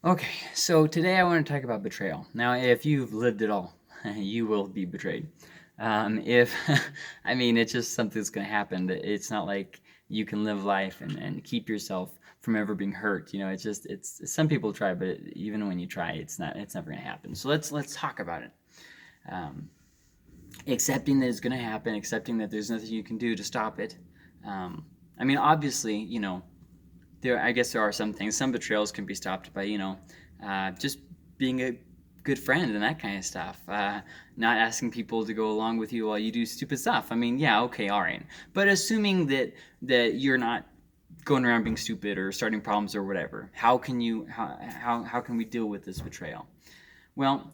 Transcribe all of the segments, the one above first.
Okay, so today I want to talk about betrayal. Now, if you've lived it all, you will be betrayed. If I mean, it's just something that's going to happen. It's not like you can live life and keep yourself from ever being hurt. It's some people try, but even when you try, it's never going to happen. So let's talk about it. Um, Accepting that it's going to happen, accepting that there's nothing you can do to stop it. I mean, obviously, I guess there are some things. Some betrayals can be stopped by just being a good friend and that kind of stuff. Not asking people to go along with you while you do stupid stuff. I mean, yeah, okay, all right. But assuming that you're not going around being stupid or starting problems or whatever, how can we deal with this betrayal? Well,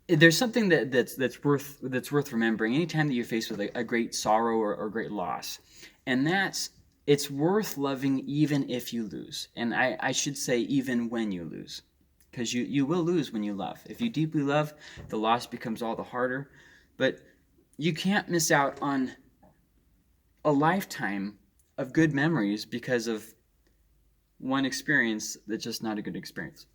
there's something that's worth remembering anytime that you're faced with a great sorrow or great loss, and that's it's worth loving even if you lose. And I should say even when you lose, because you will lose when you love. If you deeply love, the loss becomes all the harder. But you can't miss out on a lifetime of good memories because of one experience that's just not a good experience.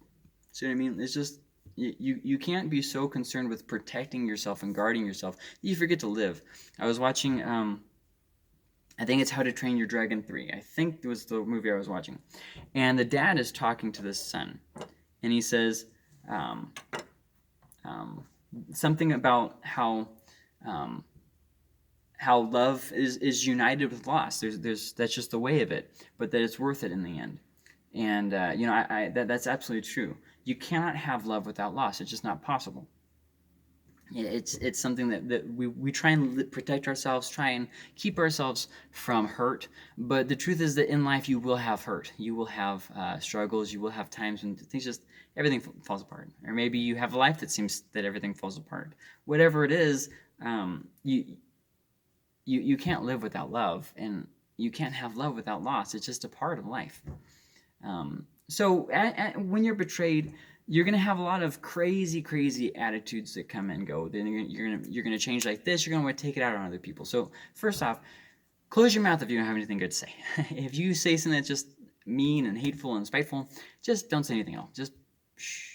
See what I mean? It's just you can't be so concerned with protecting yourself and guarding yourself that you forget to live. I was watching I think it's How to Train Your Dragon 3. I think it was the movie I was watching. And the dad is talking to the son, and he says um, um, something about um, how love is united with loss. There's that's just the way of it, but that it's worth it in the end. And that's absolutely true. You cannot have love without loss. It's just not possible. It's something that we try and protect ourselves, try and keep ourselves from hurt. But the truth is that in life you will have hurt. You will have struggles. You will have times when things just everything falls apart. Or maybe you have a life that seems that everything falls apart. Whatever it is, you can't live without love, and you can't have love without loss. It's just a part of life. When you're betrayed, you're gonna have a lot of crazy attitudes that come and go. Then you're gonna change like this. You're gonna want to take it out on other people. So first off, close your mouth if you don't have anything good to say. If you say something that's just mean and hateful and spiteful, just don't say anything else. Just shh.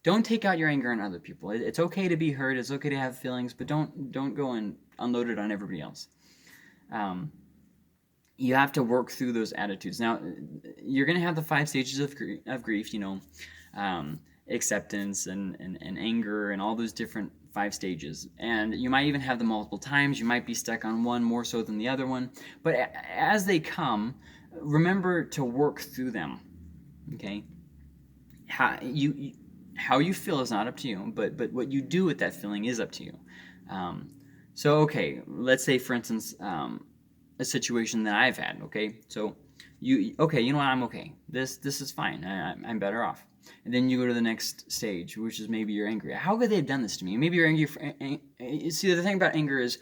Don't take out your anger on other people. It's okay to be hurt. It's okay to have feelings, but don't go and unload it on everybody else. Um, you have to work through those attitudes. Now, you're going to have the 5 stages of grief, acceptance and anger and all those different 5 stages. And you might even have them multiple times. You might be stuck on one more so than the other one. But as they come, remember to work through them. Okay? How you feel is not up to you, but what you do with that feeling is up to you. Um, okay, let's say for instance, a situation that I've had. Okay, so you know what, I'm okay. This is fine. I'm better off. And then you go to the next stage, which is maybe you're angry. How could they have done this to me? Maybe you're angry. See, the thing about anger is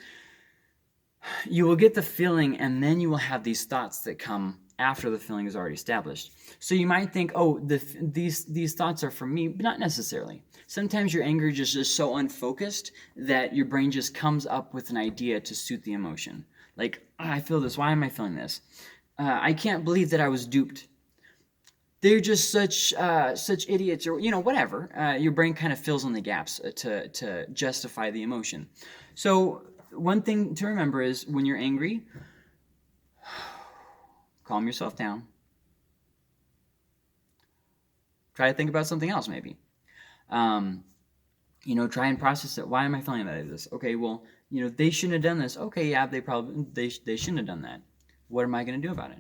you will get the feeling, and then you will have these thoughts that come after the feeling is already established. So you might think, oh, these thoughts are for me, but not necessarily. Sometimes your anger just is so unfocused that your brain just comes up with an idea to suit the emotion. Like, I feel this. Why am I feeling this? I can't believe that I was duped. They're just such idiots, or whatever. Your brain kind of fills in the gaps to justify the emotion. So one thing to remember is when you're angry, calm yourself down. Try to think about something else, maybe. Um, try and process it. Why am I feeling like this? Okay, well, they shouldn't have done this. Okay, yeah, they shouldn't have done that. What am I going to do about it?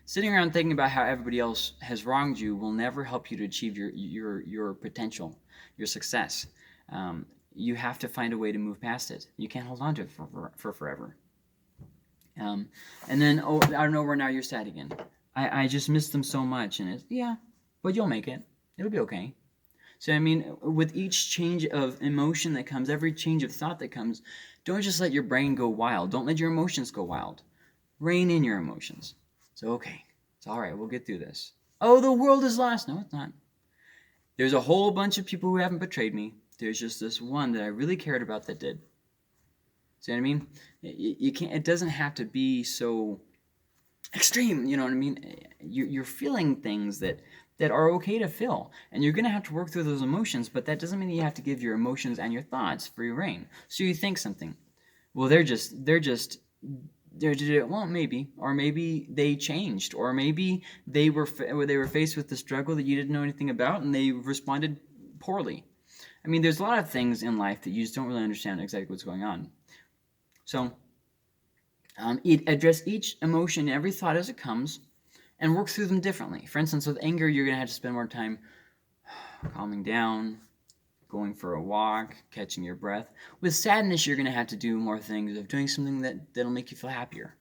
Sitting around thinking about how everybody else has wronged you will never help you to achieve your potential, your success. You have to find a way to move past it. You can't hold on to it for forever. And then, oh, I don't know where now you're sad again. I just miss them so much, and yeah, but you'll make it. It'll be okay. So I mean, with each change of emotion that comes, every change of thought that comes, don't just let your brain go wild. Don't let your emotions go wild. Rein in your emotions. So okay, it's all right. We'll get through this. Oh, the world is lost. No, it's not. There's a whole bunch of people who haven't betrayed me. There's just this one that I really cared about that did. See what I mean? You can't. It doesn't have to be so extreme. You know what I mean? You're feeling things that that are okay to feel. And you're going to have to work through those emotions, but that doesn't mean you have to give your emotions and your thoughts free reign. So you think something. Well, well, maybe, or maybe they changed, or maybe they were faced with the struggle that you didn't know anything about, and they responded poorly. I mean, there's a lot of things in life that you just don't really understand exactly what's going on. So, address each emotion, every thought as it comes, and work through them differently. For instance, with anger, you're going to have to spend more time calming down, going for a walk, catching your breath. With sadness, you're going to have to do more things of doing something that'll make you feel happier.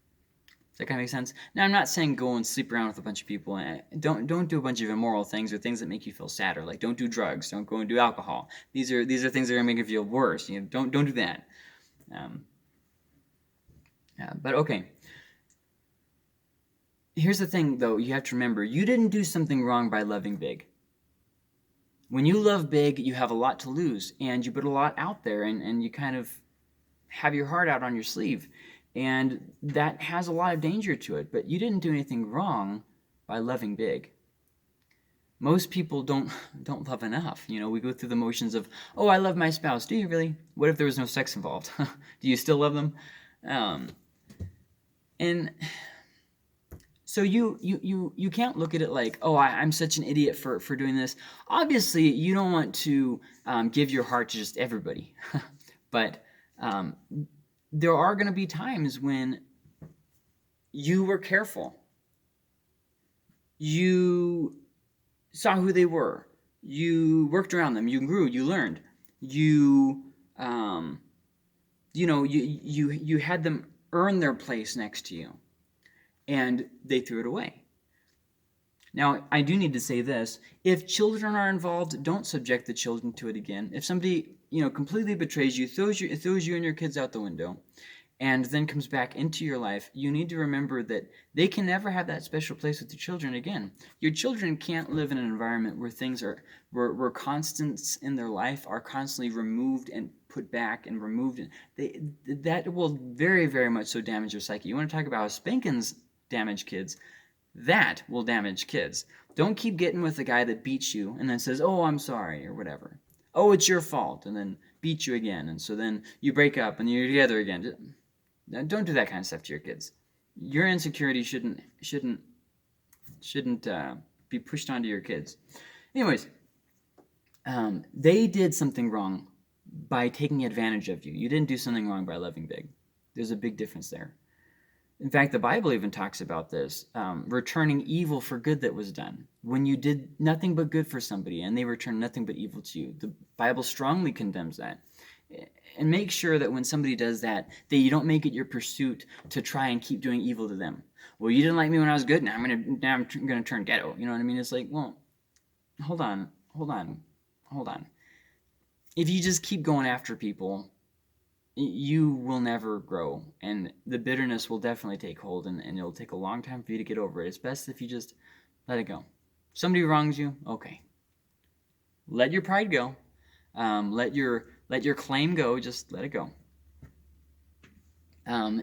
Does that kind of make sense? Now, I'm not saying go and sleep around with a bunch of people. And don't do a bunch of immoral things or things that make you feel sadder. Like don't do drugs. Don't go and do alcohol. These are things that are going to make you feel worse. Don't do that. But okay. Here's the thing, though. You have to remember, you didn't do something wrong by loving big. When you love big, you have a lot to lose, and you put a lot out there, and you kind of have your heart out on your sleeve. And that has a lot of danger to it, but you didn't do anything wrong by loving big. Most people don't love enough. We go through the motions of, oh, I love my spouse. Do you really? What if there was no sex involved? Do you still love them? And so you can't look at it like, oh, I'm such an idiot for doing this. Obviously, you don't want to give your heart to just everybody. But there are going to be times when you were careful. You saw who they were. You worked around them. You grew. You learned. You had them earn their place next to you, and they threw it away. Now, I do need to say this. If children are involved, don't subject the children to it again. If somebody, completely betrays you, throws you and your kids out the window, and then comes back into your life, you need to remember that they can never have that special place with your children again. Your children can't live in an environment where things are, where constants in their life are constantly removed and put back and removed. That will very, very much so damage your psyche. You want to talk about how spankings damage kids? That will damage kids. Don't keep getting with the guy that beats you and then says, oh, I'm sorry, or whatever. Oh, it's your fault, and then beat you again, and so then you break up and you're together again. Don't do that kind of stuff to your kids. Your insecurity shouldn't be pushed onto your kids. Anyways, they did something wrong by taking advantage of you. You didn't do something wrong by loving big. There's a big difference there. In fact, the Bible even talks about this, returning evil for good that was done. When you did nothing but good for somebody and they returned nothing but evil to you, the Bible strongly condemns that. And make sure that when somebody does that you don't make it your pursuit to try and keep doing evil to them. Well, you didn't like me when I was good, now I'm gonna turn ghetto. You know what I mean? It's like, well, hold on. If you just keep going after people, you will never grow, and the bitterness will definitely take hold, and it'll take a long time for you to get over it. It's best if you just let it go. Somebody wrongs you, okay. Let your pride go. Let your claim go. Just let it go.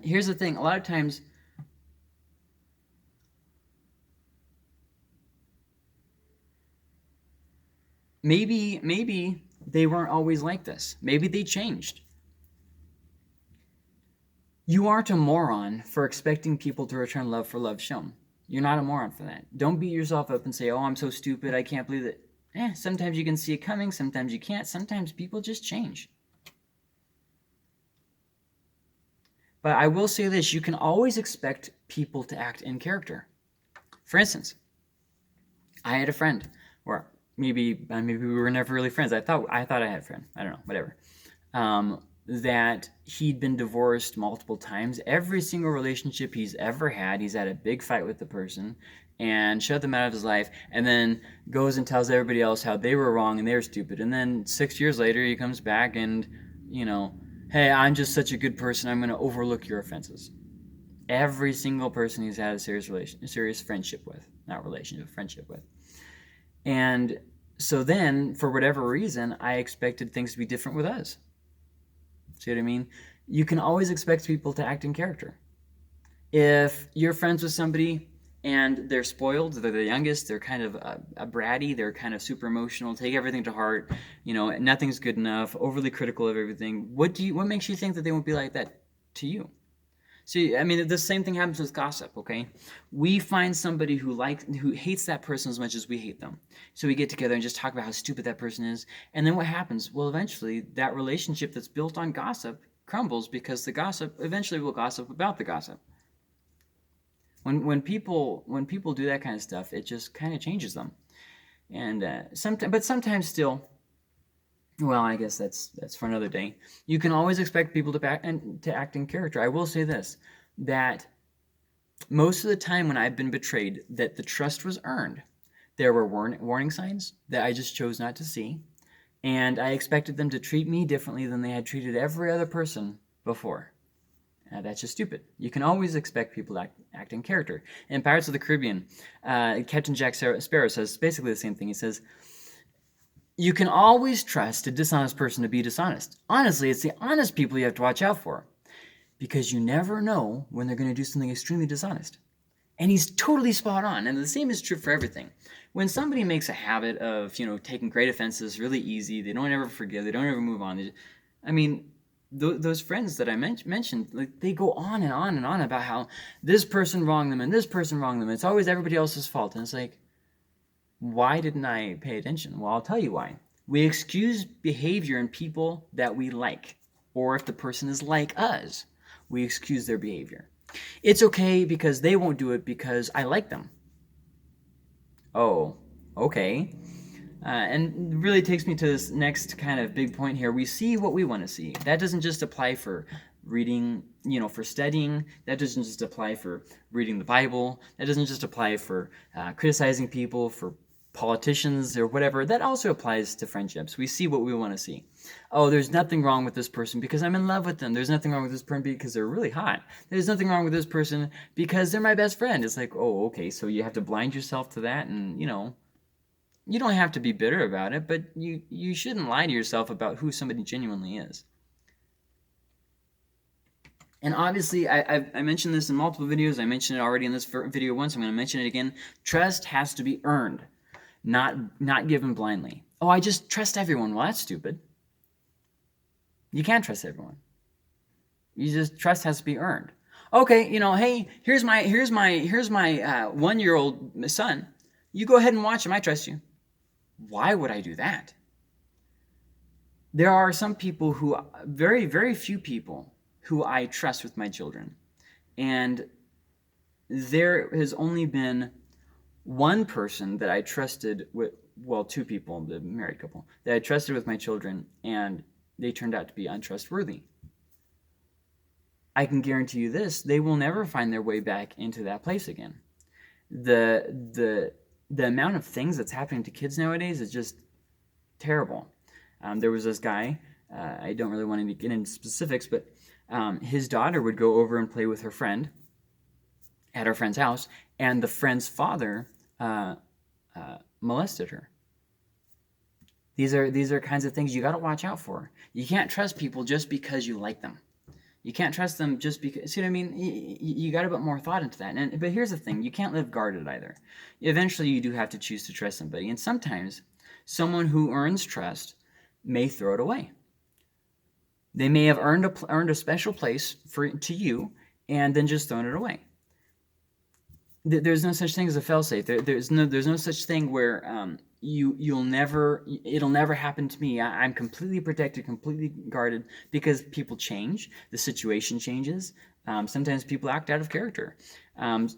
Here's the thing. A lot of times, maybe they weren't always like this. Maybe they changed. You aren't a moron for expecting people to return love for love shown. You're not a moron for that. Don't beat yourself up and say, oh, I'm so stupid, I can't believe it. Sometimes you can see it coming, sometimes you can't. Sometimes people just change. But I will say this, you can always expect people to act in character. For instance, I had a friend, or maybe we were never really friends. I thought I had a friend. I don't know, whatever. That he'd been divorced multiple times. Every single relationship he's ever had, he's had a big fight with the person and shut them out of his life, and then goes and tells everybody else how they were wrong and they were stupid. And then 6 years later, he comes back and, hey, I'm just such a good person, I'm going to overlook your offenses. Every single person he's had a serious friendship with, not relationship, friendship with. And so then, for whatever reason, I expected things to be different with us. See what I mean? You can always expect people to act in character. If you're friends with somebody and they're spoiled. They're the youngest. They're kind of a bratty. They're kind of super emotional, take everything to heart. Nothing's good enough, overly critical of everything. What makes you think that they won't be like that to you? See, I mean, the same thing happens with gossip, okay? We find somebody who hates that person as much as we hate them. So we get together and just talk about how stupid that person is. And then what happens? Well, eventually that relationship that's built on gossip crumbles because the gossip eventually will gossip about the gossip. When people do that kind of stuff, it just kind of changes them. And sometimes still, well, I guess that's for another day. You can always expect people to act in character. I will say this, that most of the time when I've been betrayed, that the trust was earned. There were warning signs that I just chose not to see, and I expected them to treat me differently than they had treated every other person before. That's just stupid. You can always expect people to act in character. In Pirates of the Caribbean, Captain Jack Sparrow says basically the same thing. He says, you can always trust a dishonest person to be dishonest. Honestly, it's the honest people you have to watch out for, because you never know when they're going to do something extremely dishonest. And he's totally spot on. And the same is true for everything. When somebody makes a habit of, taking great offenses really easy, they don't ever forgive, they don't ever move on. I mean, those friends that I mentioned, like, they go on and on and on about how this person wronged them and this person wronged them. It's always everybody else's fault. And it's like, why didn't I pay attention? Well, I'll tell you why. We excuse behavior in people that we like, or if the person is like us, we excuse their behavior. It's okay because they won't do it because I like them. Oh, okay. And really takes me to this next kind of big point here. We see what we want to see. That doesn't just apply for reading, for studying. That doesn't just apply for reading the Bible. That doesn't just apply for criticizing people, for politicians or whatever. That also applies to friendships. We see what we want to see. Oh, there's nothing wrong with this person because I'm in love with them. There's nothing wrong with this person because they're really hot. There's nothing wrong with this person because they're my best friend. It's like, oh, okay, so you have to blind yourself to that, and you don't have to be bitter about it, but you shouldn't lie to yourself about who somebody genuinely is. And obviously, I mentioned this in multiple videos. I mentioned it already in this video once. I'm going to mention it again. Trust has to be earned, not given blindly. Oh, I just trust everyone. Well, that's stupid. You can't trust everyone. Trust has to be earned. Okay, hey, here's my 1-year-old son. You go ahead and watch him. I trust you. Why would I do that? There are some people very, very few people who I trust with my children. And there has only been one person that I trusted with, well, two people, the married couple, that I trusted with my children, and they turned out to be untrustworthy. I can guarantee you this, they will never find their way back into that place again. The amount of things that's happening to kids nowadays is just terrible. There was this guy, I don't really want to get into specifics, but his daughter would go over and play with her friend at her friend's house, and the friend's father molested her. These are kinds of things you got to watch out for. You can't trust people just because you like them. You can't trust them just because, see what I mean? You got to put more thought into that. But here's the thing, you can't live guarded either. Eventually you do have to choose to trust somebody, and sometimes someone who earns trust may throw it away. They may have earned a special place to you and then just thrown it away. There's no such thing as a failsafe. There's no such thing where it'll never happen to me. I'm completely protected, completely guarded, because people change, the situation changes. Sometimes people act out of character.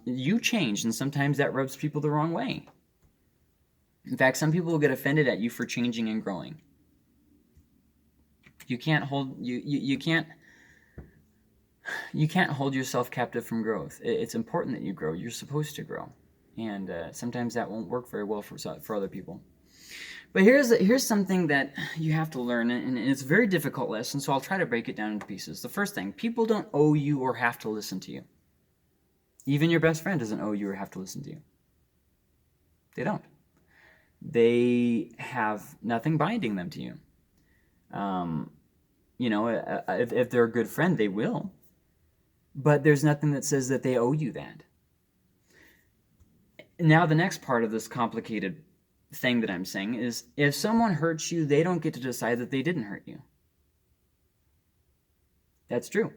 You change, and sometimes that rubs people the wrong way. In fact, some people will get offended at you for changing and growing. You can't hold yourself captive from growth. It's important that you grow. You're supposed to grow, and sometimes that won't work very well for other people. But here's something that you have to learn, and it's a very difficult lesson. So I'll try to break it down into pieces. The first thing: people don't owe you or have to listen to you. Even your best friend doesn't owe you or have to listen to you. They don't. They have nothing binding them to you. If they're a good friend, they will. But there's nothing that says that they owe you that. Now, the next part of this complicated thing that I'm saying is if someone hurts you, they don't get to decide that they didn't hurt you. That's true.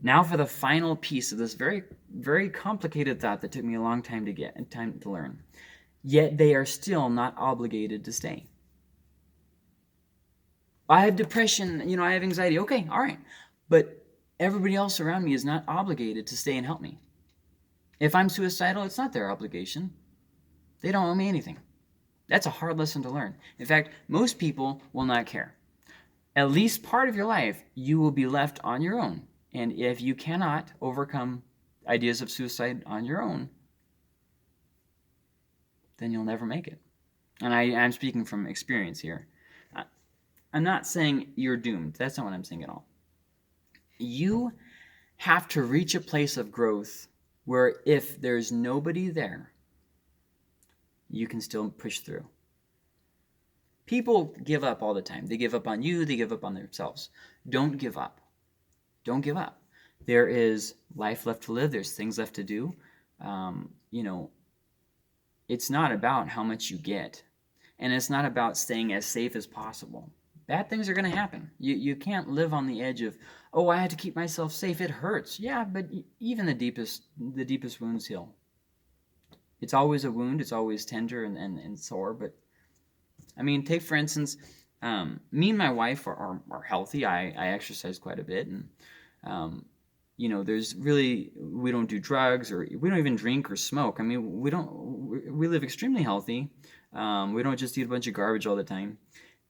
Now for the final piece of this very, very complicated thought that took me a long time to learn. Yet they are still not obligated to stay. I have depression, I have anxiety. Okay, all right. But everybody else around me is not obligated to stay and help me. If I'm suicidal, it's not their obligation. They don't owe me anything. That's a hard lesson to learn. In fact, most people will not care. At least part of your life, you will be left on your own. And if you cannot overcome ideas of suicide on your own, then you'll never make it. And I'm speaking from experience here. I'm not saying you're doomed. That's not what I'm saying at all. You have to reach a place of growth where if there's nobody there, you can still push through. People give up all the time. They give up on you. They give up on themselves. Don't give up. Don't give up. There is life left to live. There's things left to do. It's not about how much you get. And it's not about staying as safe as possible. Bad things are going to happen. You can't live on the edge of, I had to keep myself safe. It hurts. Yeah, but even the deepest wounds heal. It's always a wound. It's always tender and sore. But, take, for instance, me and my wife are healthy. I exercise quite a bit. And, there's really, we don't do drugs or we don't even drink or smoke. We live extremely healthy. We don't just eat a bunch of garbage all the time.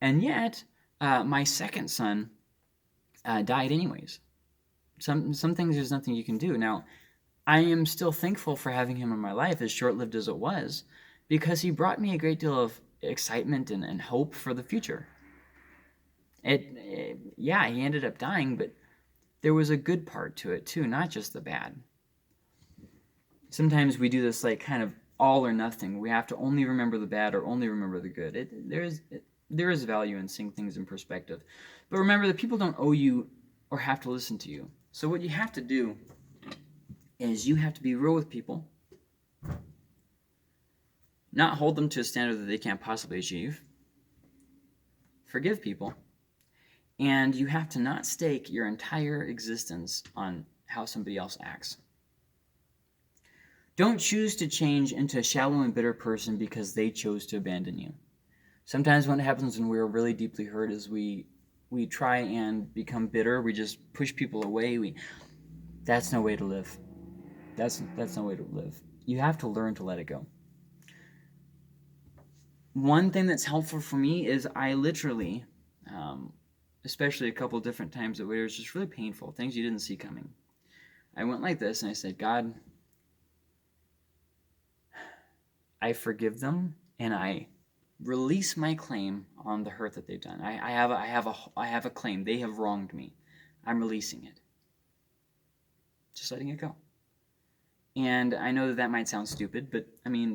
And yet, my second son died anyways. Some things there's nothing you can do. Now, I am still thankful for having him in my life, as short-lived as it was, because he brought me a great deal of excitement and hope for the future. He ended up dying, but there was a good part to it too, not just the bad. Sometimes we do this like kind of all or nothing. We have to only remember the bad or only remember the good. There is value in seeing things in perspective. But remember that people don't owe you or have to listen to you. So what you have to do is you have to be real with people, not hold them to a standard that they can't possibly achieve, forgive people, and you have to not stake your entire existence on how somebody else acts. Don't choose to change into a shallow and bitter person because they chose to abandon you. Sometimes what happens when we're really deeply hurt is we try and become bitter. We just push people away. That's no way to live. That's no way to live. You have to learn to let it go. One thing that's helpful for me is I literally, especially a couple different times where it was just really painful, things you didn't see coming. I went like this and I said, God, I forgive them and I release my claim on the hurt that they've done. I have a claim. They have wronged me. I'm releasing it. Just letting it go. And I know that might sound stupid, but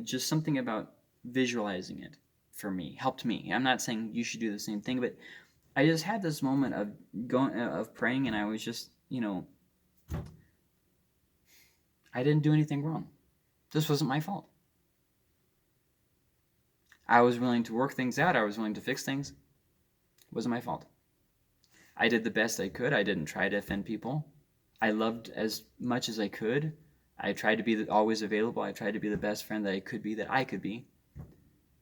just something about visualizing it for me helped me. I'm not saying you should do the same thing, but I just had this moment of praying, and I was just, I didn't do anything wrong. This wasn't my fault. I was willing to work things out. I was willing to fix things. It wasn't my fault. I did the best I could. I didn't try to offend people. I loved as much as I could. I tried to be always available. I tried to be the best friend that I could be.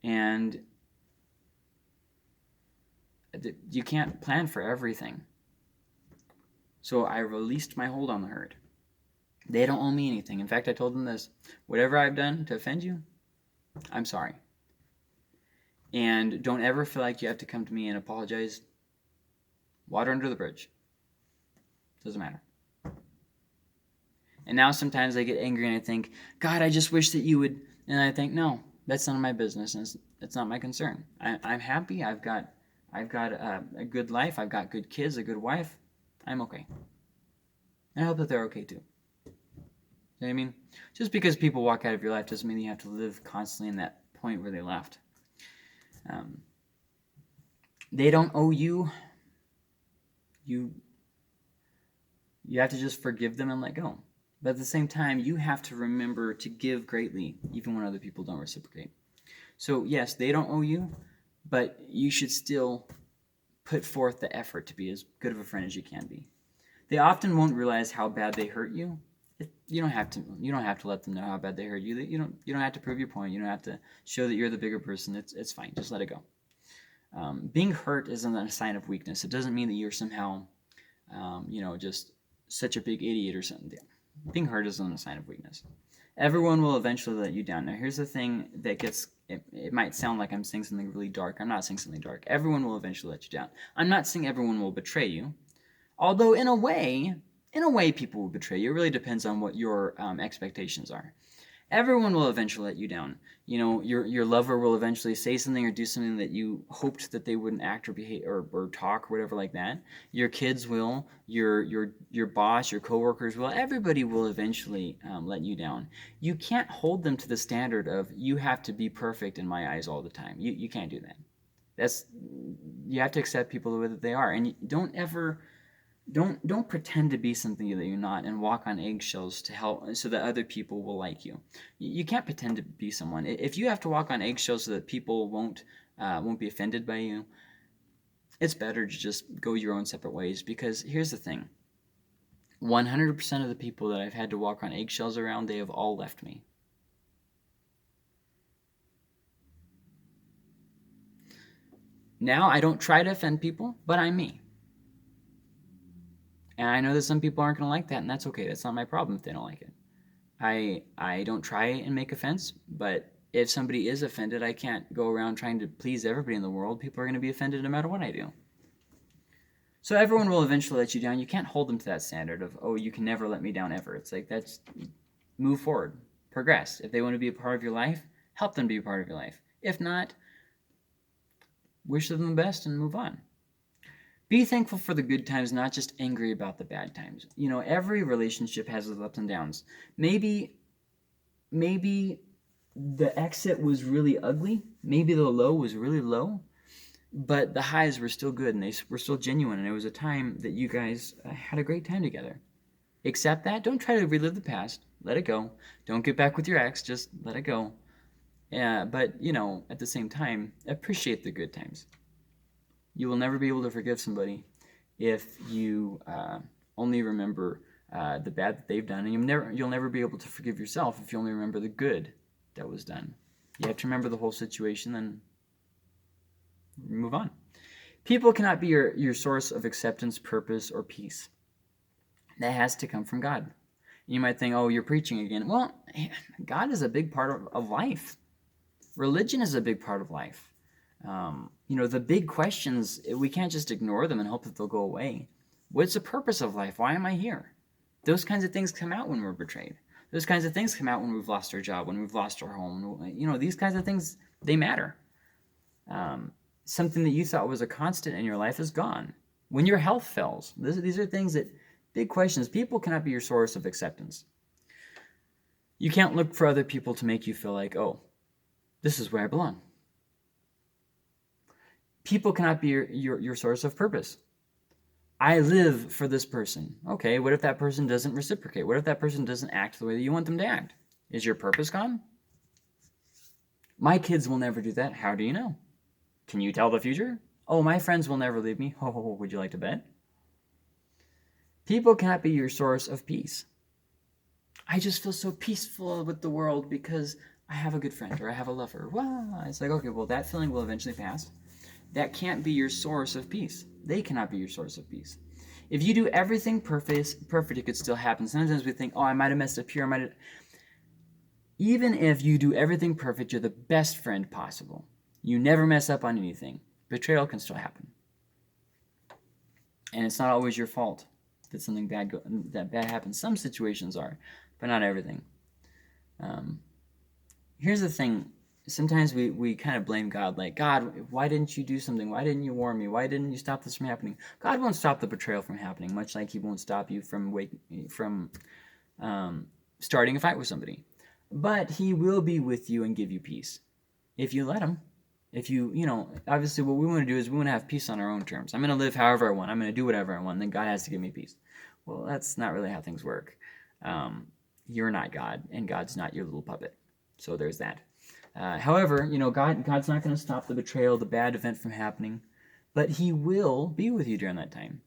And you can't plan for everything. So I released my hold on the hurt. They don't owe me anything. In fact, I told them this. Whatever I've done to offend you, I'm sorry. And don't ever feel like you have to come to me and apologize. Water under the bridge. Doesn't matter. And now sometimes I get angry and I think, God, I just wish that you would. And I think, no, that's none of my business. And it's not my concern. I'm happy. I've got a good life. I've got good kids, a good wife. I'm okay. And I hope that they're okay too. You know what I mean? Just because people walk out of your life doesn't mean you have to live constantly in that point where they left. They don't owe you. You have to just forgive them and let go. But at the same time, you have to remember to give greatly, even when other people don't reciprocate. So, yes, they don't owe you, but you should still put forth the effort to be as good of a friend as you can be. They often won't realize how bad they hurt you. You don't have to. You don't have to let them know how bad they hurt you. You don't. You don't have to prove your point. You don't have to show that you're the bigger person. It's fine. Just let it go. Being hurt isn't a sign of weakness. It doesn't mean that you're somehow, just such a big idiot or something. Being hurt isn't a sign of weakness. Everyone will eventually let you down. Now, here's the thing that gets. It might sound like I'm saying something really dark. I'm not saying something dark. Everyone will eventually let you down. I'm not saying everyone will betray you. Although in a way, people will betray you. It really depends on what your expectations are. Everyone will eventually let you down. Your lover will eventually say something or do something that you hoped that they wouldn't act or behave or talk or whatever like that. Your kids will. Your boss, your coworkers will. Everybody will eventually let you down. You can't hold them to the standard of you have to be perfect in my eyes all the time. You can't do that. That's You have to accept people the way that they are, and don't ever don't pretend to be something that you're not and walk on eggshells to help so that other people will like you. You can't pretend to be someone. If you have to walk on eggshells so that people won't be offended by you, it's better to just go your own separate ways. Because here's the thing: 100% of the people that I've had to walk on eggshells around, they have all left me. Now I don't try to offend people, but I'm me. And I know that some people aren't going to like that, and that's okay. That's not my problem if they don't like it. I don't try and make offense, but if somebody is offended, I can't go around trying to please everybody in the world. People are going to be offended no matter what I do. So everyone will eventually let you down. You can't hold them to that standard of, oh, you can never let me down ever. It's like, that's move forward, progress. If they want to be a part of your life, help them be a part of your life. If not, wish them the best and move on. Be thankful for the good times, not just angry about the bad times. Every relationship has its ups and downs. Maybe the exit was really ugly. Maybe the low was really low, but the highs were still good and they were still genuine. And it was a time that you guys had a great time together. Accept that. Don't try to relive the past. Let it go. Don't get back with your ex. Just let it go. Yeah, but at the same time, appreciate the good times. You will never be able to forgive somebody if you only remember the bad that they've done, and you'll never be able to forgive yourself if you only remember the good that was done. You have to remember the whole situation and move on. People cannot be your source of acceptance, purpose, or peace. That has to come from God. You might think, oh, you're preaching again. Well, God is a big part of life. Religion is a big part of life. The big questions, we can't just ignore them and hope that they'll go away. What's the purpose of life? Why am I here? Those kinds of things come out when we're betrayed. Those kinds of things come out when we've lost our job, when we've lost our home. These kinds of things, they matter. Something that you thought was a constant in your life is gone. When your health fails, these are things that, big questions. People cannot be your source of acceptance. You can't look for other people to make you feel like, oh, this is where I belong. People cannot be your source of purpose. I live for this person. Okay, what if that person doesn't reciprocate? What if that person doesn't act the way that you want them to act? Is your purpose gone? My kids will never do that. How do you know? Can you tell the future? Oh, my friends will never leave me. Oh, would you like to bet? People cannot be your source of peace. I just feel so peaceful with the world because I have a good friend or I have a lover. Wow. It's like, okay, well, that feeling will eventually pass. That can't be your source of peace. They cannot be your source of peace. If you do everything perfect, it could still happen. Sometimes we think, oh, I might have messed up here. Even if you do everything perfect, you're the best friend possible. You never mess up on anything. Betrayal can still happen. And it's not always your fault that something bad happens. Some situations are, but not everything. Here's the thing. Sometimes we kind of blame God, like, God, why didn't you do something? Why didn't you warn me? Why didn't you stop this from happening? God won't stop the betrayal from happening, much like he won't stop you from starting a fight with somebody. But he will be with you and give you peace if you let him. If obviously what we want to do is we want to have peace on our own terms. I'm going to live however I want. I'm going to do whatever I want. And then God has to give me peace. Well, that's not really how things work. You're not God, and God's not your little puppet. So there's that. However, God's not going to stop the betrayal, the bad event from happening, but He will be with you during that time.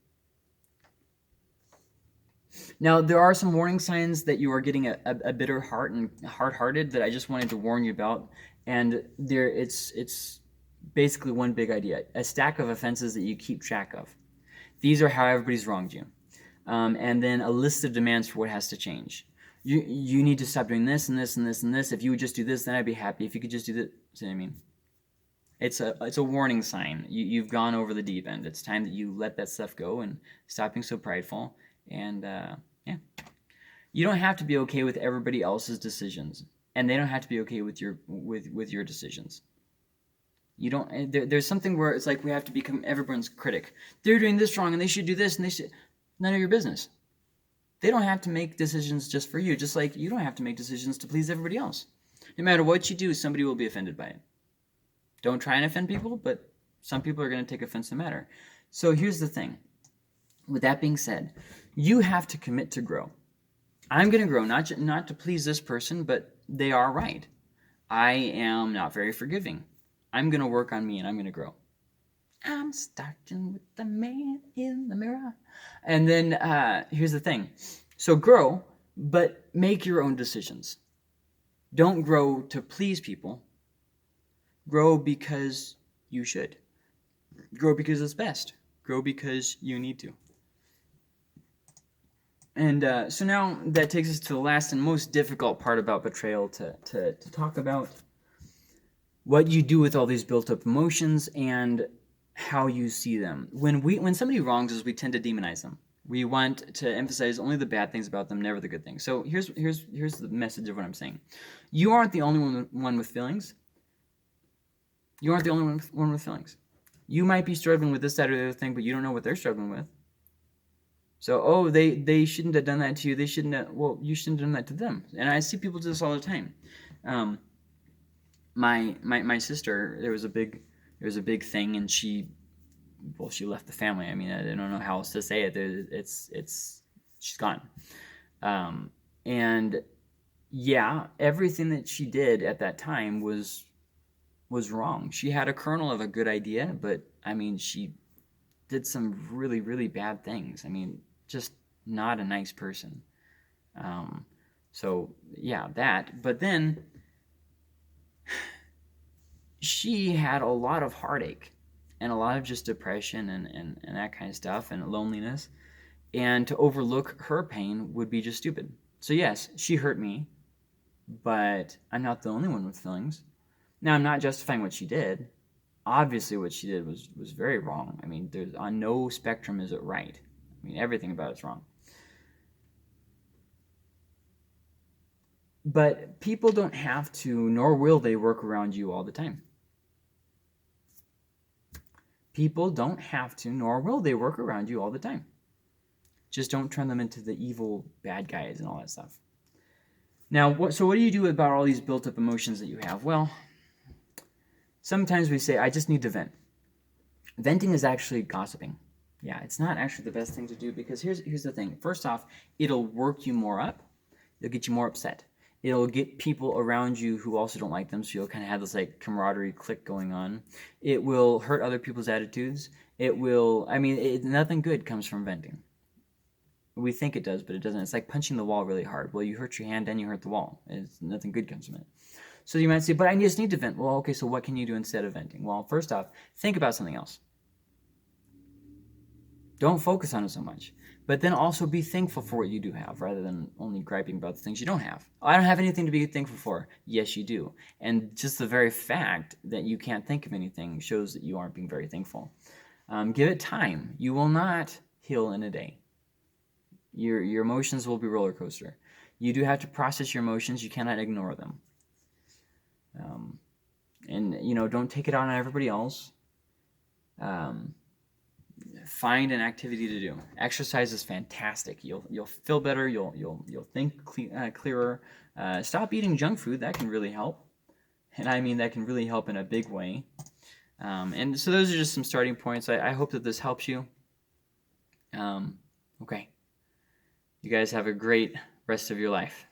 Now, there are some warning signs that you are getting a bitter heart and hard-hearted that I just wanted to warn you about. And it's basically one big idea: a stack of offenses that you keep track of. These are how everybody's wronged you, and then a list of demands for what has to change. You need to stop doing this and this and this and this. If you would just do this, then I'd be happy. If you could just do this, see what I mean? It's a warning sign. You've gone over the deep end. It's time that you let that stuff go and stop being so prideful. And yeah, you don't have to be okay with everybody else's decisions, and they don't have to be okay with your decisions. You don't. There's something where it's like we have to become everyone's critic. They're doing this wrong, and they should do this, and they should. None of your business. They don't have to make decisions just for you, just like you don't have to make decisions to please everybody else. No matter what you do, somebody will be offended by it. Don't try and offend people, but some people are going to take offense no matter. So here's the thing. With that being said, you have to commit to grow. I'm going to grow, not to please this person, but they are right. I am not very forgiving. I'm going to work on me, and I'm going to grow. I'm starting with the man in the mirror. And then here's the thing. So grow, but make your own decisions. Don't grow to please people. Grow because you should. Grow because it's best. Grow because you need to. And so now that takes us to the last and most difficult part about betrayal to talk about. What you do with all these built-up emotions and how you see them. When somebody wrongs us, we tend to demonize them. We want to emphasize only the bad things about them, never the good things. So here's the message of what I'm saying. You aren't the only one with feelings. You aren't the only one with feelings. You might be struggling with this, that, or the other thing, but you don't know what they're struggling with. So, they shouldn't have done that to you. They shouldn't have, well, you shouldn't have done that to them. And I see people do this all the time. My sister, there was a big thing, and she left the family. I mean, I don't know how else to say it. She's gone. And yeah, everything that she did at that time was wrong. She had a kernel of a good idea, but I mean, she did some really, really bad things. I mean, just not a nice person. So yeah, that. But then she had a lot of heartache and a lot of just depression and that kind of stuff and loneliness. And to overlook her pain would be just stupid. So yes, she hurt me, but I'm not the only one with feelings. Now, I'm not justifying what she did. Obviously, what she did was very wrong. I mean, there's on no spectrum is it right. I mean, everything about it's wrong. But people don't have to, nor will they work around you all the time. People don't have to, nor will they work around you all the time. Just don't turn them into the evil bad guys and all that stuff. Now, so what do you do about all these built-up emotions that you have? Well, sometimes we say, I just need to vent. Venting is actually gossiping. Yeah, it's not actually the best thing to do because here's the thing. First off, it'll work you more up. It'll get you more upset. It'll get people around you who also don't like them, so you'll kind of have this like camaraderie clique going on. It will hurt other people's attitudes. It will, I mean, nothing good comes from venting. We think it does, but it doesn't. It's like punching the wall really hard. Well, you hurt your hand and you hurt the wall. Nothing good comes from it. So you might say, but I just need to vent. Well, okay, so what can you do instead of venting? Well, first off, think about something else. Don't focus on it so much. But then also be thankful for what you do have rather than only griping about the things you don't have. I don't have anything to be thankful for. Yes, you do. And just the very fact that you can't think of anything shows that you aren't being very thankful. Give it time. You will not heal in a day. Your emotions will be roller coaster. You do have to process your emotions. You cannot ignore them. And don't take it out on everybody else. Find an activity to do. Exercise is fantastic. You'll feel better. You'll think clearer. Stop eating junk food. That can really help, and I mean that can really help in a big way. And so those are just some starting points. I hope that this helps you. Okay. You guys have a great rest of your life.